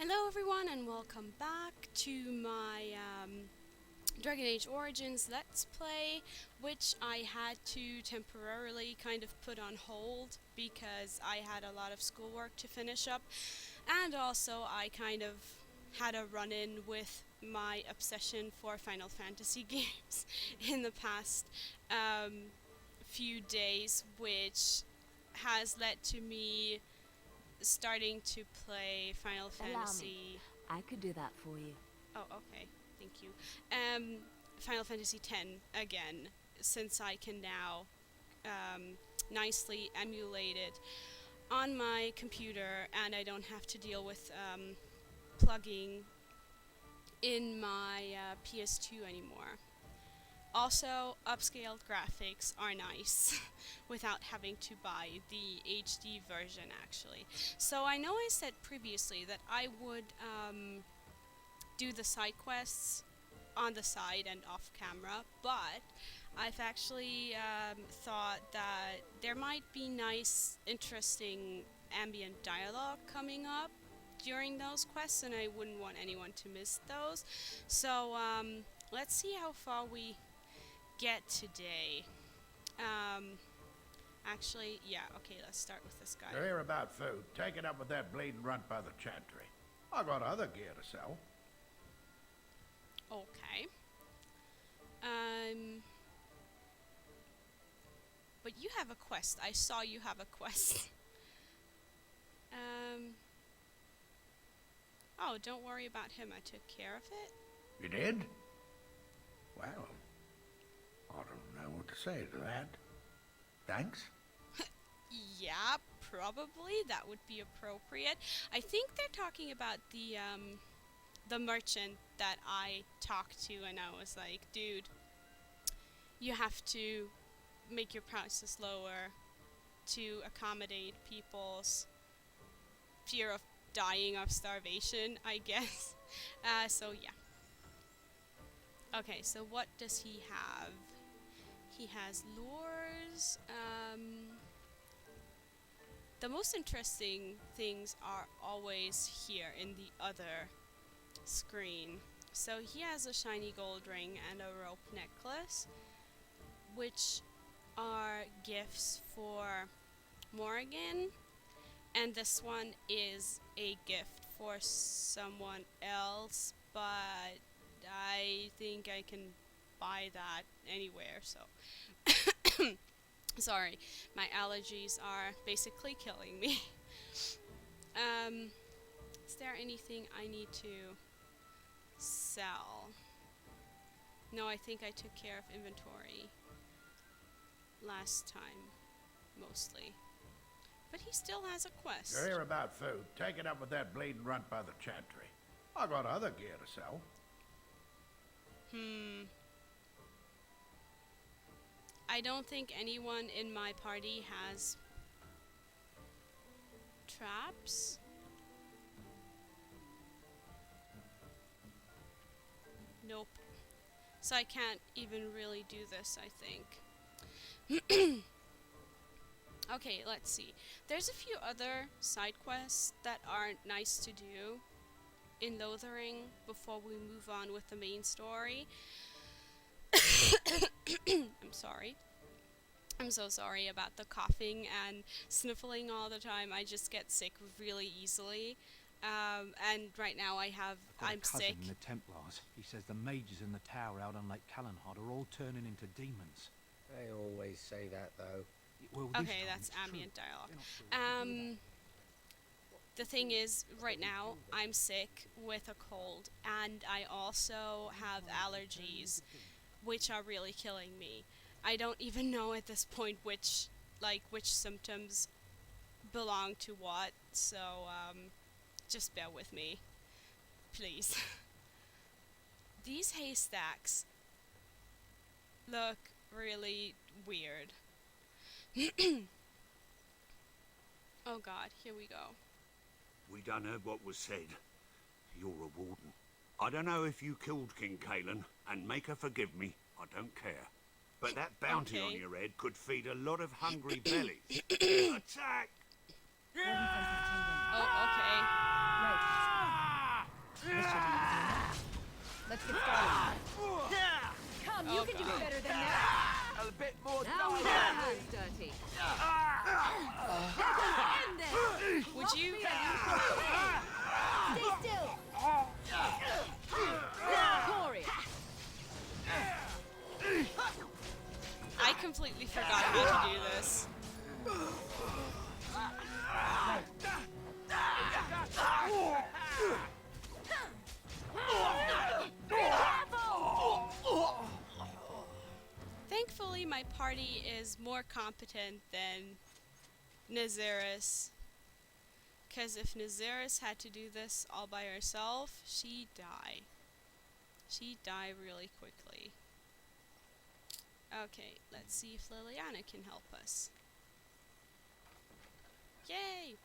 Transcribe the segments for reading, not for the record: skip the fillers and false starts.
Hello everyone and welcome back to my Dragon Age Origins Let's Play, which I had to temporarily kind of put on hold because I had a lot of schoolwork to finish up, and also I kind of had a run-in with my obsession for Final Fantasy games in the past few days, which has led to me starting to play Final Fantasy. I could do that for you. Oh, okay. Thank you. Final Fantasy X again, since I can now nicely emulate it on my computer, and I don't have to deal with plugging in my PS2 anymore. Also, upscaled graphics are nice without having to buy the HD version, actually. So I know I said previously that I would do the side quests on the side and off camera, but I've actually thought that there might be nice, interesting ambient dialogue coming up during those quests, and I wouldn't want anyone to miss those. So let's see how far we get today. Actually, yeah, okay, let's start with this guy. You're here about food. Take it up with that bleeding runt by the chantry. I got other gear to sell. Okay. But you have a quest. I saw you have a quest. Oh, don't worry about him. I took care of it. You did? Well, I don't know what to say to that. Thanks. Yeah, probably. That would be appropriate. I think they're talking about the merchant that I talked to, and I was like, dude, you have to make your prices lower to accommodate people's fear of dying of starvation, I guess. So yeah. Okay, so what does he have? He has lures. The most interesting things are always here in the other screen. So he has a shiny gold ring and a rope necklace, which are gifts for Morrigan, and this one is a gift for someone else, but I think I can buy that anywhere, so sorry, my allergies are basically killing me. Is there anything I need to sell? No, I think I took care of inventory last time, mostly. But he still has a quest. You're here about food. Take it up with that bleeding runt by the chantry. I got other gear to sell. I don't think anyone in my party has traps. Nope. So I can't even really do this, I think. Okay, let's see. There's a few other side quests that aren't nice to do in Lothering before we move on with the main story. I'm sorry. I'm so sorry about the coughing and sniffling all the time. I just get sick really easily. And right now I'm sick. In the Templars. He says the mages in the tower out on Lake Callanhad are all turning into demons. They always say that, though. Well, this Okay, time that's it's ambient true. dialogue. They're not sure what to do. The thing is, right now, I'm sick with a cold, and I also have allergies, which are really killing me. I don't even know at this point which symptoms belong to what, so, just bear with me. Please. These haystacks look really weird. Oh god, here we go. We done heard what was said. You're a warden. I don't know if you killed King Kalen, and make her forgive me, I don't care. But that bounty on your head could feed a lot of hungry bellies. Attack! Oh, okay. Right. completely forgot how to do this. Thankfully, my party is more competent than Nesiris. Because if Nesiris had to do this all by herself, she'd die. She'd die really quickly. Okay, let's see if Liliana can help us. Yay! Is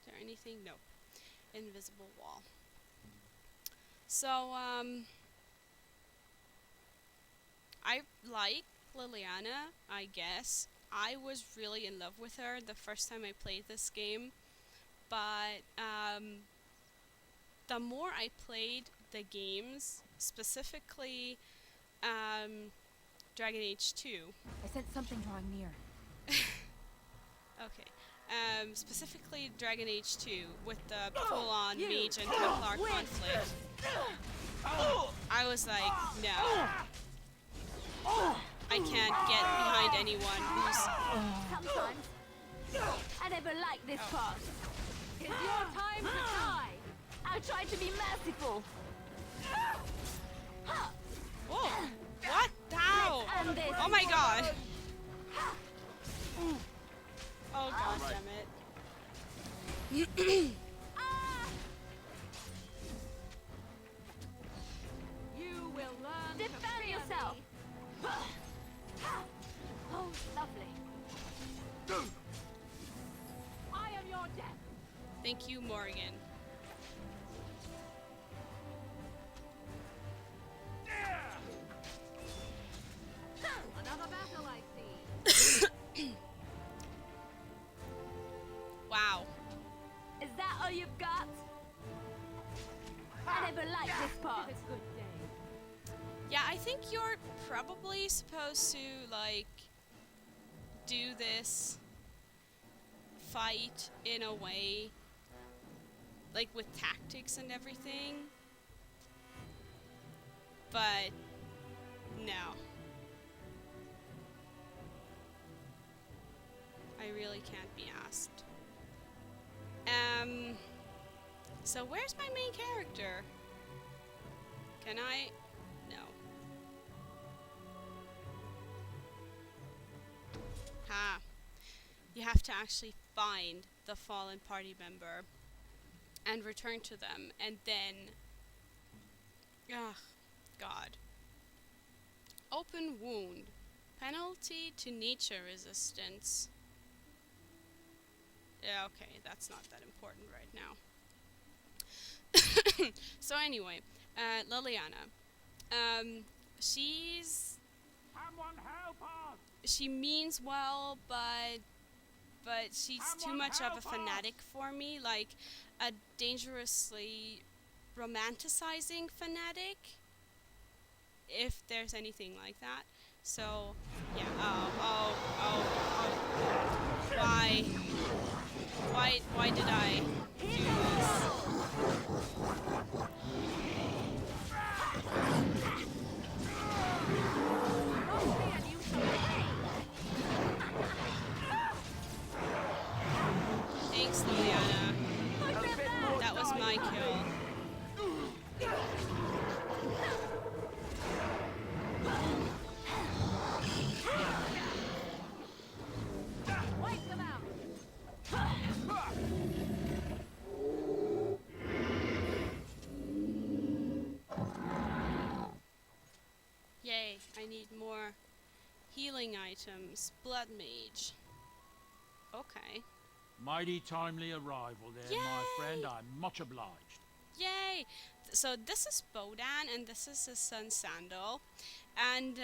there anything? Nope. Invisible wall. So, I like Liliana, I guess. I was really in love with her the first time I played this game, but the more I played the games, specifically Dragon Age 2. I sense something drawing near. Okay. Specifically Dragon Age 2 with the full-on mage and Templar conflict. I was like, no. I can't get behind anyone who's... Sometimes I never like this part. It's your time to die. I'll try to be merciful. Whoa! What? How? And this. Oh my god! Oh god damn it. You will learn. Defend yourself. Oh, lovely. I am your death. Thank you, Morgan. Another battle, I see. Wow. Is that all you've got? I never liked this part. Yeah, I think you're probably supposed to, like, do this fight in a way, like, with tactics and everything. But, no. I really can't be asked. So where's my main character? Can I? No. Ha. You have to actually find the fallen party member and return to them, and then... Ugh. God. Open wound. Penalty to nature resistance. Yeah, okay, that's not that important right now. So anyway, Liliana. Someone help us! She means well, but she's too much of a fanatic for me, like a dangerously romanticizing fanatic, if there's anything like that. So, yeah, why did I do this? Thanks, Liliana. That was my kill. Wipe them out. Yay, I need more healing items. Blood mage. Okay. Mighty timely arrival there, my Yay! friend. I'm much obliged. Yay! So this is Bodhan and this is his son Sandal. And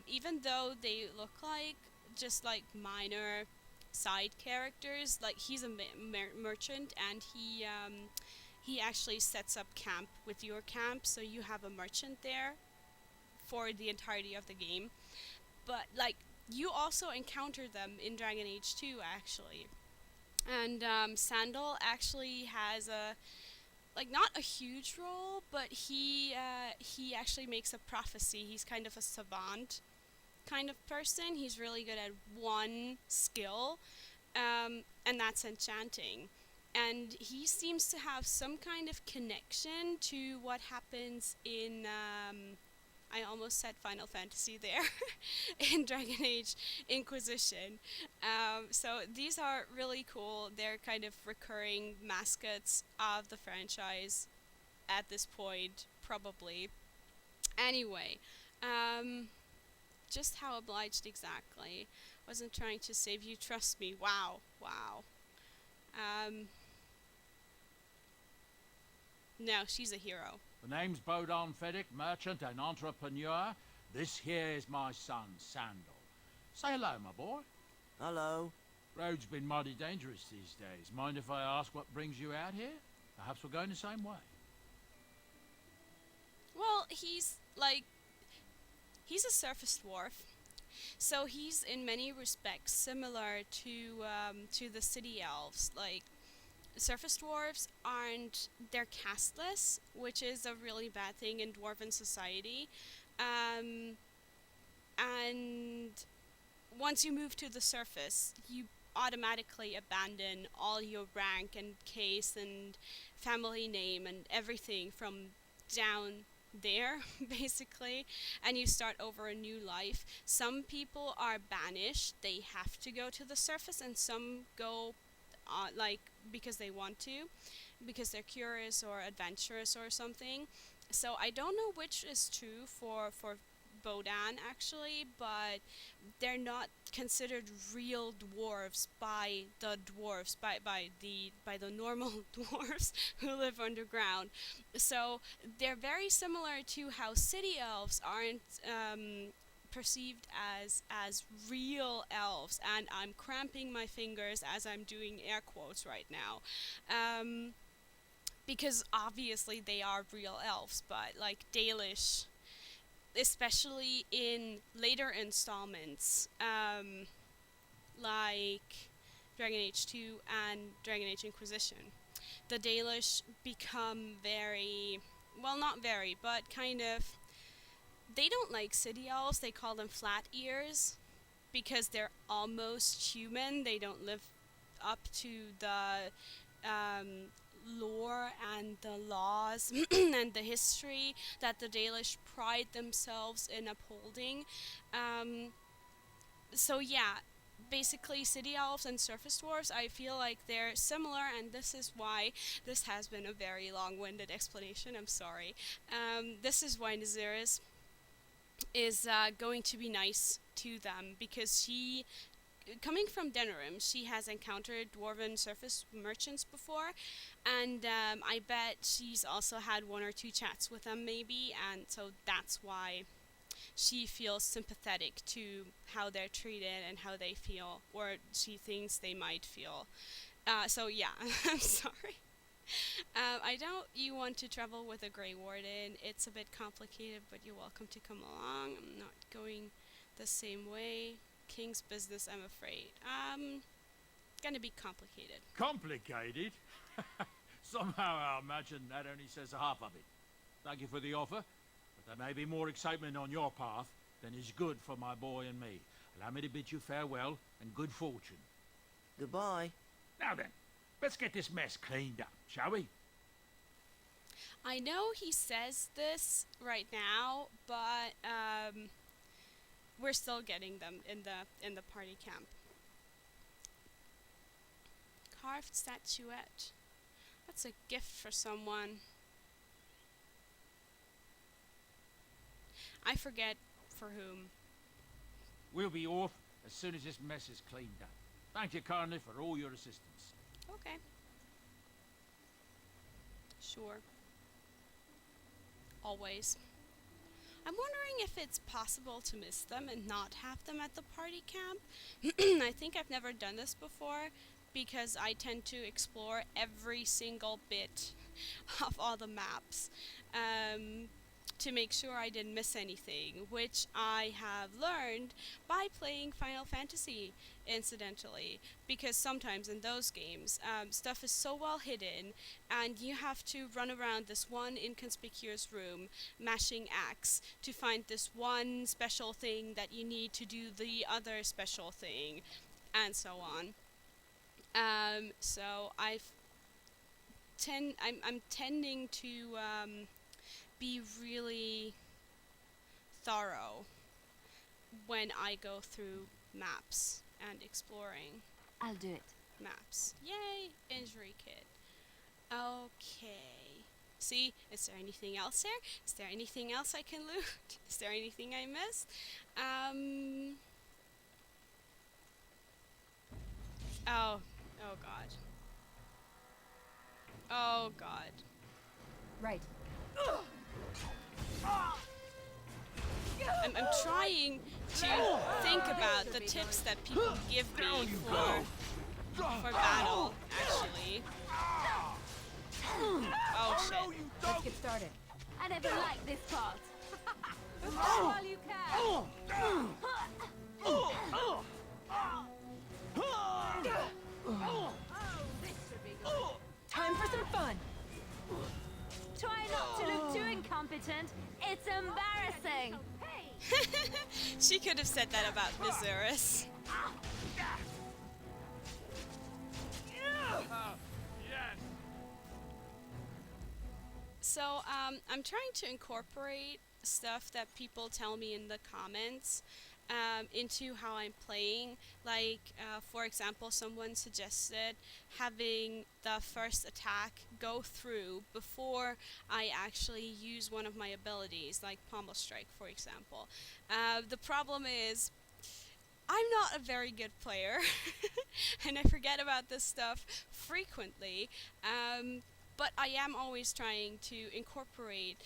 even though they look like just like minor side characters, like he's a merchant, and he actually sets up camp with your camp, so you have a merchant there for the entirety of the game. But like you also encounter them in Dragon Age 2 actually. And Sandal actually has a, like, not a huge role, but he actually makes a prophecy. He's kind of a savant, kind of person. He's really good at one skill, and that's enchanting. And he seems to have some kind of connection to what happens in, I almost said Final Fantasy there, in Dragon Age Inquisition. So these are really cool. They're kind of recurring mascots of the franchise at this point, probably. Anyway, just how obliged exactly. Wasn't trying to save you, trust me. Wow, wow. No, she's a hero. The name's Bodhan Fedek, merchant and entrepreneur. This here is my son, Sandal. Say hello, my boy. Hello. Road's been mighty dangerous these days. Mind if I ask what brings you out here? Perhaps we're going the same way. Well, he's a surface dwarf. So he's in many respects similar to the city elves. Like, surface dwarves they're casteless, which is a really bad thing in dwarven society. And once you move to the surface, you automatically abandon all your rank and caste and family name and everything from down there, basically, and you start over a new life. Some people are banished, they have to go to the surface, and some go because they want to, because they're curious or adventurous or something. So I don't know which is true for Bodhan actually, but they're not considered real dwarves by the dwarves, by the normal dwarves who live underground. So they're very similar to how city elves aren't perceived as real elves, and I'm cramping my fingers as I'm doing air quotes right now, because obviously they are real elves, but like Dalish, especially in later installments, like Dragon Age 2 and Dragon Age Inquisition, the Dalish become very, well, not very, but kind of, they don't like city elves. They call them flat ears because they're almost human. They don't live up to the lore and the laws and the history that the Dalish pride themselves in upholding. So yeah, basically city elves and surface dwarves, I feel like they're similar, and this is why this has been a very long-winded explanation. I'm sorry. This is why Nesiris is going to be nice to them, because she, coming from Denerim, she has encountered dwarven surface merchants before, and I bet she's also had one or two chats with them maybe, and so that's why she feels sympathetic to how they're treated and how they feel, or she thinks they might feel. So yeah, I'm sorry. I know you want to travel with a Grey Warden. It's a bit complicated, but you're welcome to come along. I'm not going the same way. King's business, I'm afraid. Gonna be complicated. Complicated? Somehow I imagine that only says half of it. Thank you for the offer, but there may be more excitement on your path than is good for my boy and me. Allow me to bid you farewell and good fortune. Goodbye. Now then, let's get this mess cleaned up, shall we? I know he says this right now, but we're still getting them in the party camp. Carved statuette. That's a gift for someone. I forget for whom. We'll be off as soon as this mess is cleaned up. Thank you kindly for all your assistance. Okay. Sure. Always. I'm wondering if it's possible to miss them and not have them at the party camp. I think I've never done this before, because I tend to explore every single bit of all the maps. to make sure I didn't miss anything, which I have learned by playing Final Fantasy, incidentally, because sometimes in those games, stuff is so well hidden, and you have to run around this one inconspicuous room, mashing X, to find this one special thing that you need to do the other special thing, and so on. So I'm tending to be really thorough when I go through maps and exploring I'll do it. maps. Yay, injury kit. Okay. See, is there anything else there? Is there anything else I can loot? Is there anything I missed? Oh god. Oh god. Right. I'm trying to think about the tips that people give me for battle, actually. Oh shit. Let's get started. I never liked this part. Run while you can. Time for some fun. Try not to look too incompetent. It's embarrassing. She could have said that about Nesiris. So, I'm trying to incorporate stuff that people tell me in the comments into how I'm playing. Like, for example, someone suggested having the first attack go through before I actually use one of my abilities, like Pommel Strike, for example. The problem is, I'm not a very good player, and I forget about this stuff frequently. But I am always trying to incorporate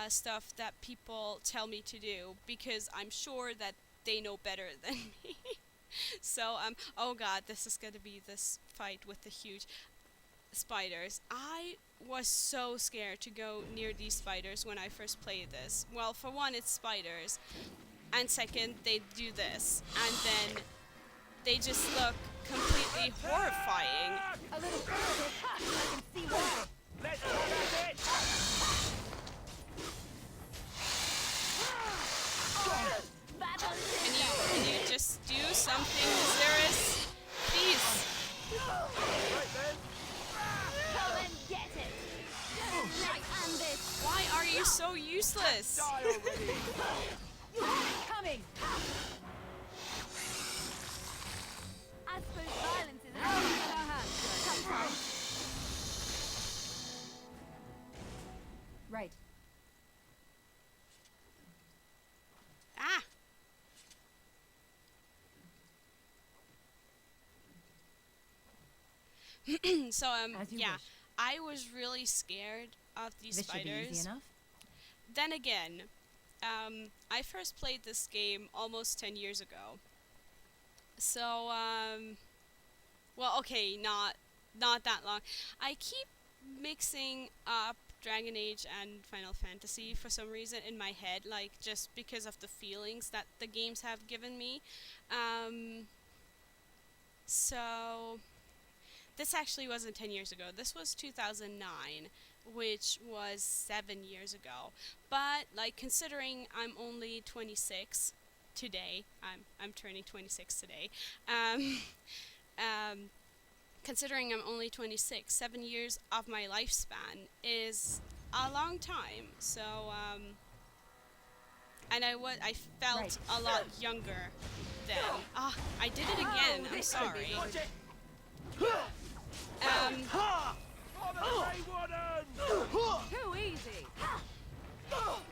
stuff that people tell me to do, because I'm sure that they know better than me. So, oh god, this is gonna be this fight with the huge spiders. I was so scared to go near these spiders when I first played this. Well, for one, it's spiders, and second, they do this, and then they just look completely horrifying. A little further. I can see why. Let's go at it! Can you just do something, Nesiris? Please. Come and get it. Let's end this. Why are you so useless? Coming. I suppose violence is out of our hands sometimes. Right. Ah. So, As you yeah, wish. I was really scared of these This should be spiders. easy enough. Then again, I first played this game almost 10 years ago. So, well, okay, not that long. I keep mixing up Dragon Age and Final Fantasy for some reason in my head, like just because of the feelings that the games have given me. So this actually wasn't 10 years ago. This was 2009, which was 7 years ago. But like, considering I'm only 26 today, I'm turning 26 today. Considering I'm only 26, 7 years of my lifespan is a long time. So, and I felt a lot younger then. Ah, I did it again. I'm sorry. Too easy. Oh.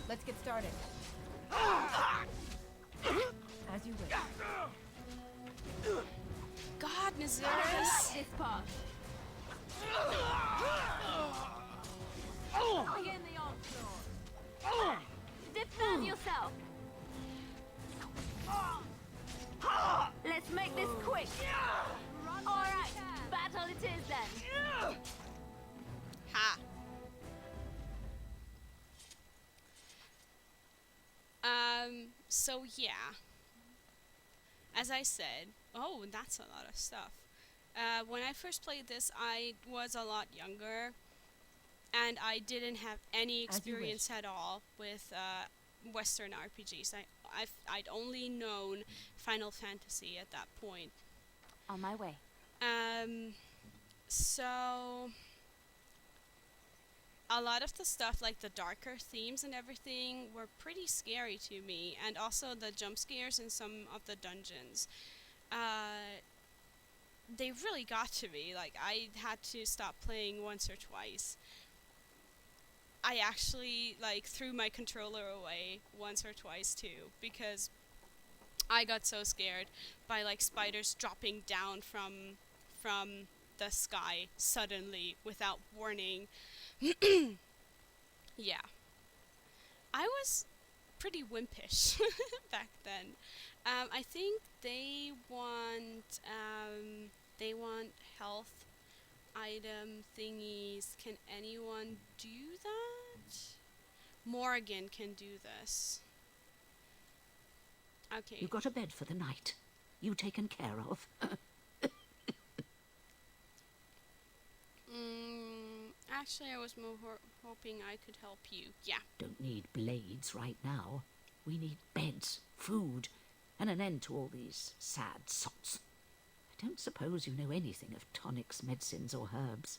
Let's get started. As you wish. God, Nesiris. This part. Begin the onslaught. Defend yourself. Let's make this quick. All right, battle it is. So yeah, as I said, oh, that's a lot of stuff. When I first played this, I was a lot younger, and I didn't have any experience at all with Western RPGs. I'd only known Final Fantasy at that point. On my way. So a lot of the stuff, like the darker themes and everything, were pretty scary to me, and also the jump scares in some of the dungeons. They really got to me. Like, I had to stop playing once or twice. I actually, like, threw my controller away once or twice too, because I got so scared by, like, spiders dropping down from the sky suddenly without warning. Yeah. I was pretty wimpish back then. I think they want health item thingies. Can anyone do that? Morgan can do this. Okay. You got a bed for the night. You taken care of. Actually, I was more hoping I could help you. Yeah. Don't need blades right now. We need beds, food, and an end to all these sad sots. I don't suppose you know anything of tonics, medicines, or herbs.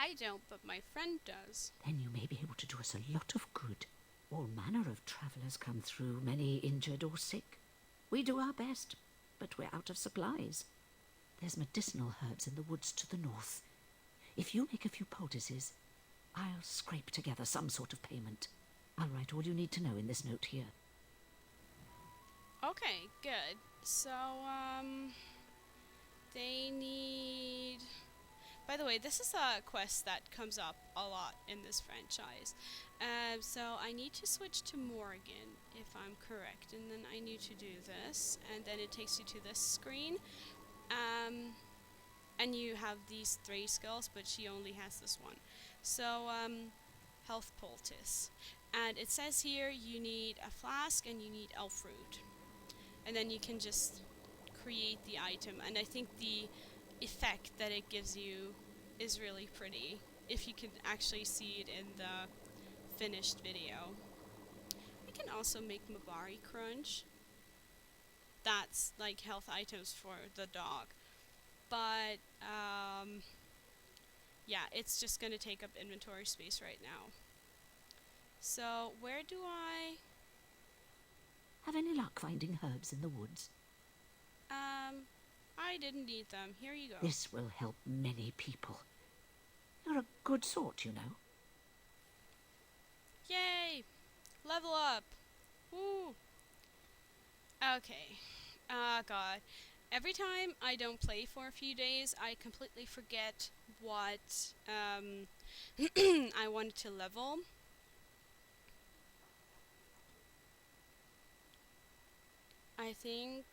I don't, but my friend does. Then you may be able to do us a lot of good. All manner of travellers come through, many injured or sick. We do our best, but we're out of supplies. There's medicinal herbs in the woods to the north. If you make a few poultices, I'll scrape together some sort of payment. I'll write all you need to know in this note here. Okay, good. So, they need... By the way, this is a quest that comes up a lot in this franchise. So I need to switch to Morgan, if I'm correct, and then I need to do this, and then it takes you to this screen. And you have these 3 skills, but she only has this one. So, health poultice. And it says here you need a flask and you need elf root. And then you can just create the item. And I think the effect that it gives you is really pretty, if you can actually see it in the finished video. We can also make Mabari Crunch. That's like health items for the dog. But, yeah, it's just going to take up inventory space right now. So, where do I... Have any luck finding herbs in the woods? I didn't need them. Here you go. This will help many people. You're a good sort, you know. Yay! Level up! Woo! Okay. God. Every time I don't play for a few days, I completely forget what I wanted to level. I think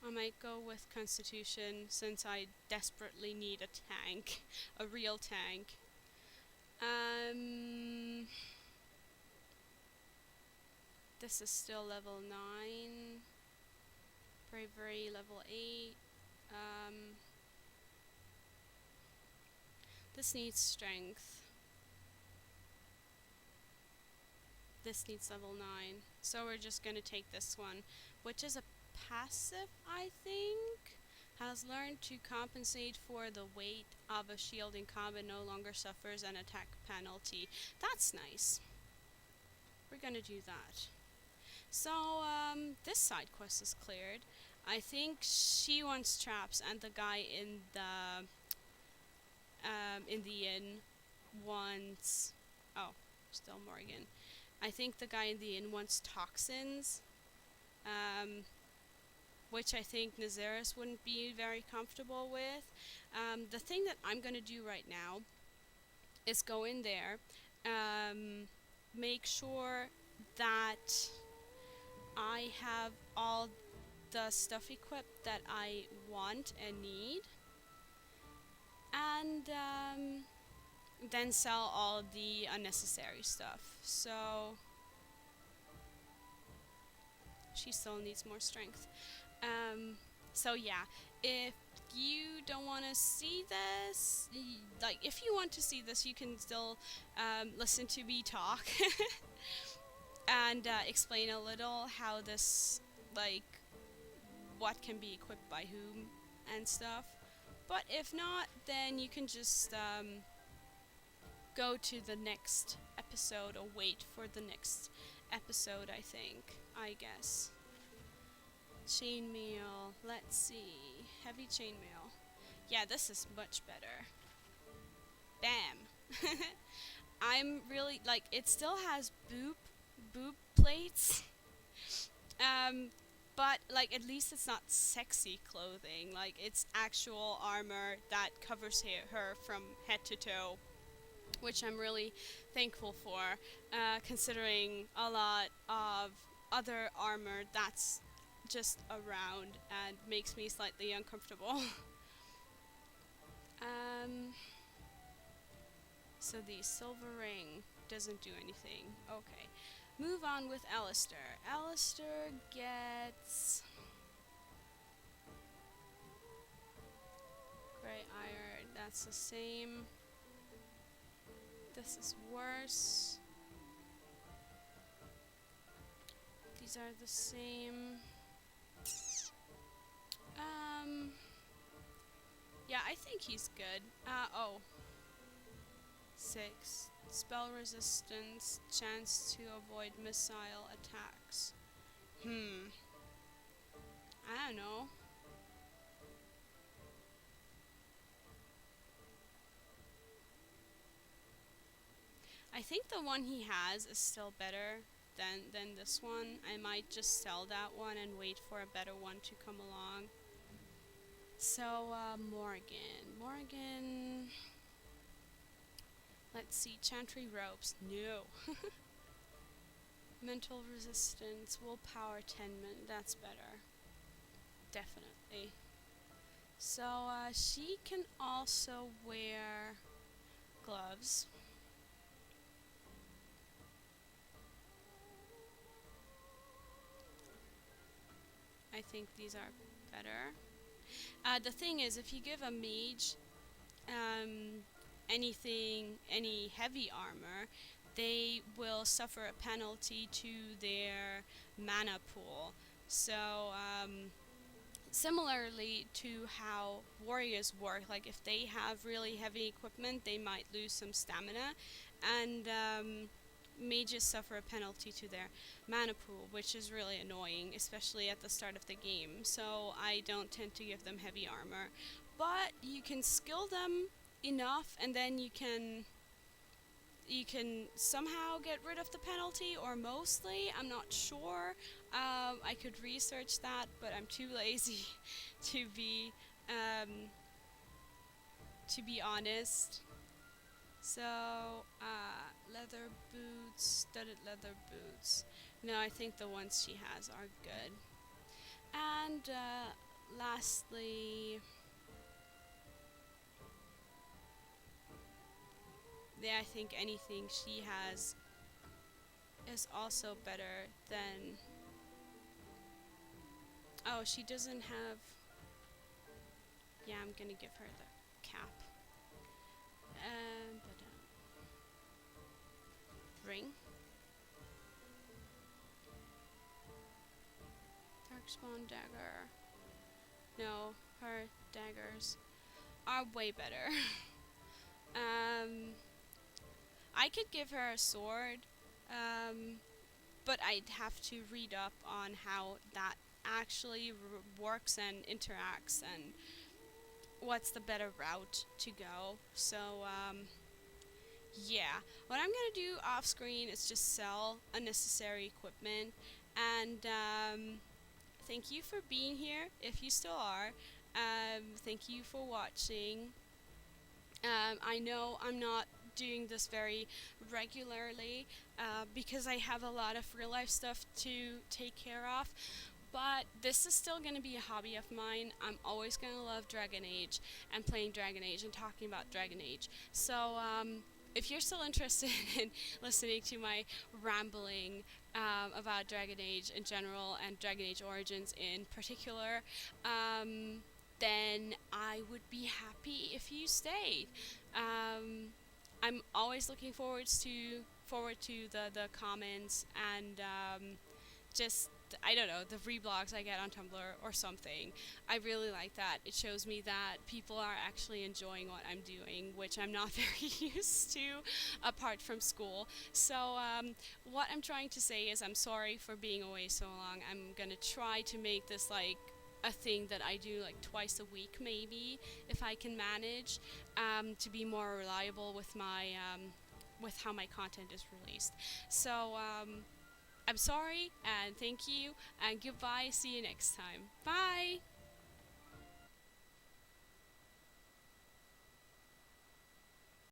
I might go with Constitution, since I desperately need a tank, a real tank. This is still level 9. Bravery level 8. This needs strength. This needs level 9. So we're just gonna take this one, which is a passive, I think. Has learned to compensate for the weight of a shield in combat, no longer suffers an attack penalty. That's nice. We're gonna do that. So, this side quest is cleared. I think she wants traps, and the guy in the inn wants... Oh, still Morgan. I think the guy in the inn wants toxins, which I think Nesiris wouldn't be very comfortable with. The thing that I'm going to do right now is go in there, make sure that I have all the stuff equipped that I want and need, and then sell all the unnecessary stuff. So she still needs more strength. So yeah, if you don't want to see this, like if you want to see this, you can still listen to me talk and explain a little how this, like, what can be equipped by whom and stuff. But if not, then you can just go to the next episode or wait for the next episode, I guess. Chainmail, let's see. Heavy chainmail. Yeah, this is much better. Bam. I'm really, like, it still has boob plates. But, like, at least it's not sexy clothing. Like, it's actual armor that covers her from head to toe, which I'm really thankful for, considering a lot of other armor that's just around and makes me slightly uncomfortable. So the silver ring doesn't do anything. Okay. Move on with Alistair. Alistair gets gray iron. That's the same. This is worse. These are the same. Yeah, I think he's good. 6. Spell resistance, chance to avoid missile attacks. I don't know. I think the one he has is still better than this one. I might just sell that one and wait for a better one to come along. So, Morgan. Let's see, Chantry Ropes. No. Mental resistance, willpower 10 min. That's better. Definitely. So, she can also wear gloves. I think these are better. The thing is, if you give a mage any heavy armor, they will suffer a penalty to their mana pool. So, similarly to how warriors work, like if they have really heavy equipment, they might lose some stamina, and mages suffer a penalty to their mana pool, which is really annoying, especially at the start of the game. So I don't tend to give them heavy armor, but you can skill them enough, and then you can somehow get rid of the penalty, or mostly. I'm not sure. I could research that, but I'm too lazy to be honest. So, leather boots, studded leather boots. No, I think the ones she has are good. And lastly, yeah, I think anything she has is also better than... Oh, she doesn't have... Yeah, I'm gonna give her the cap. Ring. Darkspawn dagger. No, her daggers are way better. I could give her a sword, but I'd have to read up on how that actually works and interacts and what's the better route to go. So, yeah. What I'm gonna do off screen is just sell unnecessary equipment, and thank you for being here, if you still are. Thank you for watching. I know I'm not doing this very regularly because I have a lot of real life stuff to take care of, but this is still going to be a hobby of mine. I'm always going to love Dragon Age and playing Dragon Age and talking about Dragon Age. So if you're still interested in listening to my rambling about Dragon Age in general and Dragon Age Origins in particular, then I would be happy if you stayed. I'm always looking forward to the comments and just, I don't know, the reblogs I get on Tumblr or something. I really like that. It shows me that people are actually enjoying what I'm doing, which I'm not very used to apart from school. So what I'm trying to say is I'm sorry for being away so long. I'm gonna try to make this like a thing that I do like twice a week maybe, if I can manage, to be more reliable with my with how my content is released. So I'm sorry, and thank you, and goodbye. See you next time. Bye!